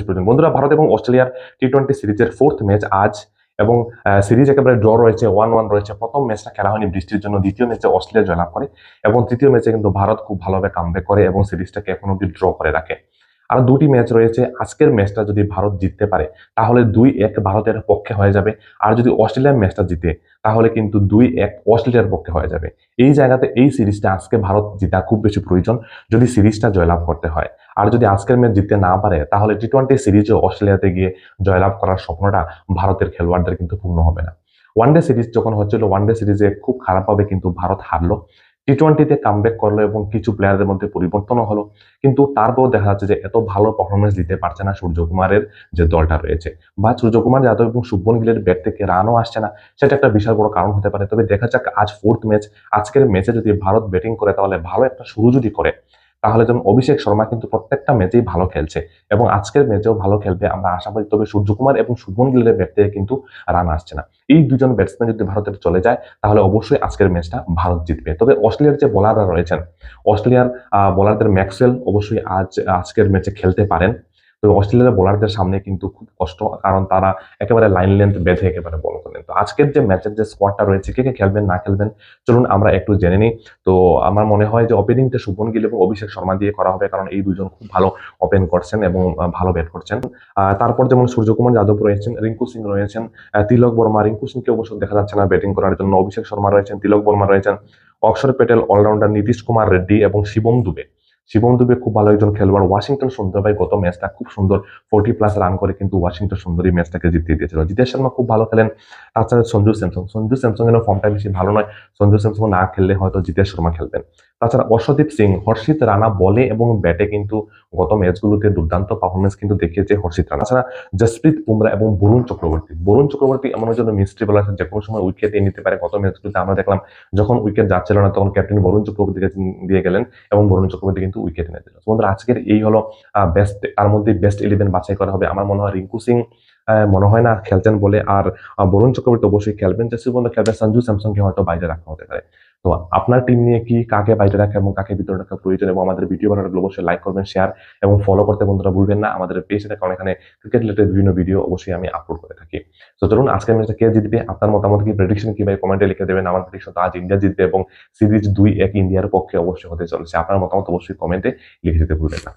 প্রয়োজন। বন্ধুরা, ভারত এবং অস্ট্রেলিয়ার টি-20 সিরিজের 4th ম্যাচ আজ, এবং সিরিজ একেবারে ড্র রয়েছে, 1-1 রয়েছে। প্রথম ম্যাচটা খেলা হয়নি বৃষ্টির জন্য, দ্বিতীয় ম্যাচে অস্ট্রেলিয়া জয়লাভ করে এবং তৃতীয় ম্যাচে কিন্তু ভারত খুব ভালোভাবে কামব্যাক করে এবং সিরিজটাকে এখন অব্দি ড্র করে রাখে। আর দুটি ম্যাচ রয়েছে, আজকের ম্যাচটা যদি ভারত জিততে পারে তাহলে 2-1 ভারতের পক্ষে হয়ে যাবে, আর যদি অস্ট্রেলিয়ার ম্যাচটা জিতে তাহলে কিন্তু 2-1 অস্ট্রেলিয়ার পক্ষে হয়ে যাবে। এই জায়গাতে এই সিরিজটা আজকে ভারত জিতা খুব বেশি প্রয়োজন যদি সিরিজটা জয়লাভ করতে হয়। আর যদি আজকের ম্যাচ জিততে না পারে তাহলে টি-20 সিরিজে অস্ট্রেলিয়াতে গিয়ে জয়লাভ করার স্বপ্নটা ভারতের খেলোয়াড়দের কিন্তু পূর্ণ হবে না। ওয়ানডে সিরিজ যখন হচ্ছিল, ওয়ানডে সিরিজে খুব খারাপভাবে কিন্তু ভারত হারলো, টি-20তে কামব্যাক করলো এবং কিছু প্লেয়ারদের মধ্যে পরিবর্তনও হলো, কিন্তু তারপর দেখা যাচ্ছে যে এত ভালো পারফরমেন্স দিতে পারছে না সূর্যকুমারের যে দলটা রয়েছে, বা সূর্যকুমার যাদব এবং শুভমন গিলের ব্যাট থেকে রানও আসছে না। সেটা একটা বিশাল বড় কারণ হতে পারে। তবে দেখা যাক আজ 4th ম্যাচ, আজকের ম্যাচে যদি ভারত ব্যাটিং করে তাহলে ভালো একটা শুরু যদি করে, তাহলে যেমন অভিষেক শর্মা কিন্তু প্রত্যেকটা ম্যাচেই ভালো খেলছে এবং আজকের ম্যাচেও ভালো খেলবে আমরা আশাবাদী। তবে সূর্যকুমার এবং শুভমন গিলের ব্যাট থেকে কিন্তু রান আসছে না। এই দুজন ব্যাটসম্যান যদি ভারতের চলে যায় তাহলে অবশ্যই আজকের ম্যাচটা ভারত জিতবে। তবে অস্ট্রেলিয়ার যে বোলাররা রয়েছেন, অস্ট্রেলিয়ার বোলারদের ম্যাক্সওয়েল অবশ্যই আজকের ম্যাচে খেলতে পারেন। তো অস্ট্রেলিয়ার বোলারদের সামনে কিন্তু খুব কষ্ট, কারণ তারা একেবারে লাইন লেন্থ বেঁধে একেবারে বল করেন। তো আজকের যে ম্যাচের যে স্কোয়াডটা রয়েছে, কে কে খেলবেন না খেলবেন চলুন আমরা একটু জেনে নিই। তো আমার মনে হয় যে ওপেনিংটা শুভমন গিল এবং অভিষেক শর্মা দিয়ে করা হবে, কারণ এই দুজন খুব ভালো ওপেন করছেন এবং ভালো ব্যাট করছেন। তারপর যেমন সূর্যকুমার যাদব রয়েছেন, রিঙ্কু সিং রয়েছেন, তিলক বর্মা। রিঙ্কু সিংকে অবশ্য দেখা যাচ্ছে না ব্যাটিং করার জন্য। অভিষেক শর্মা রয়েছেন, তিলক বর্মা রয়েছেন, অক্ষর প্যাটেল, অলরাউন্ডার নীতিশ কুমার রেড্ডি এবং শিবম দুবে। শিবম দুবে খুব ভালো একজন খেলোয়াড়। ওয়াশিংটন সুন্দর ভাই গত ম্যাচটা খুব সুন্দর 40+ রান করে কিন্তু ওয়াশিংটন সুন্দরী ম্যাচটাকে জিতিয়ে দিয়েছিল। জিতেশ শর্মা খুব ভালো খেলেন। তাছাড়া সঞ্জু স্যামসং এর ফর্মটা বেশি ভালো নয়। সঞ্জু স্যামসং না খেললে হয়তো জিতেশ শর্মা খেলবেন। তাছাড়া অর্শদীপ সিং, হর্ষিত রানা বলে এবং ব্যাটে কিন্তু গত ম্যাচগুলোতে দুর্দান্ত পারফরমেন্স কিন্তু দেখিয়েছে হর্ষিত রানা। তাছাড়া জসপ্রীত বুমরা এবং বরুণ চক্রবর্তী এমন একজন মিস্ট্রি বোলার যে কোনো সময় উইকেট নিতে পারে। গত ম্যাচগুলোতে আমরা দেখলাম যখন উইকেট যাচ্ছিল না তখন ক্যাপ্টেন বরুণ চক্রবর্তীকে দিয়ে গেলেন এবং বরুণ চক্রবর্তী কিন্তু উইকেট এনে দিল। বন্ধুরা, আজকের এই হলো বেস্ট, তার মধ্যে বেস্ট 11 বাছাই করা হবে। আমার মনে হয় রিঙ্কু সিং মনে হয় না খেলছেন বলে, আর বরুণ চক্রবর্তী অবশ্যই খেলবেন। জেসি বন্ধু খেলবেন, সঞ্জু স্যামসংকে হয়তো বাইরে রাখা হতে পারে। তো আপনার টিম নিয়ে কি কাকে বাইরে রাখা এবং কাকে ভিতরে রাখা প্রয়োজন, এবং আমাদের ভিডিও ভালো লাগলে অবশ্যই লাইক করবেন, শেয়ার এবং ফলো করতে বন্ধুরা ভুলবেন না। আমাদের পেজে কারণ এখানে ক্রিকেট রিলেটেড বিভিন্ন ভিডিও অবশ্যই আমি আপলোড করে থাকি। তো চলুন আজকের ম্যাচে কে জিতবে, আপনার মতামত কি, প্রেডিকশন কি ভাই কমেন্টে লিখে দেবেন। আমার প্রেডিকশন তো আজ ইন্ডিয়া জিতবে এবং সিরিজ 2-1 ইন্ডিয়ার পক্ষে অবশ্যই হতে চলেছে। আপনার মতামত অবশ্যই কমেন্টে লিখে দিতে ভুলবেন না।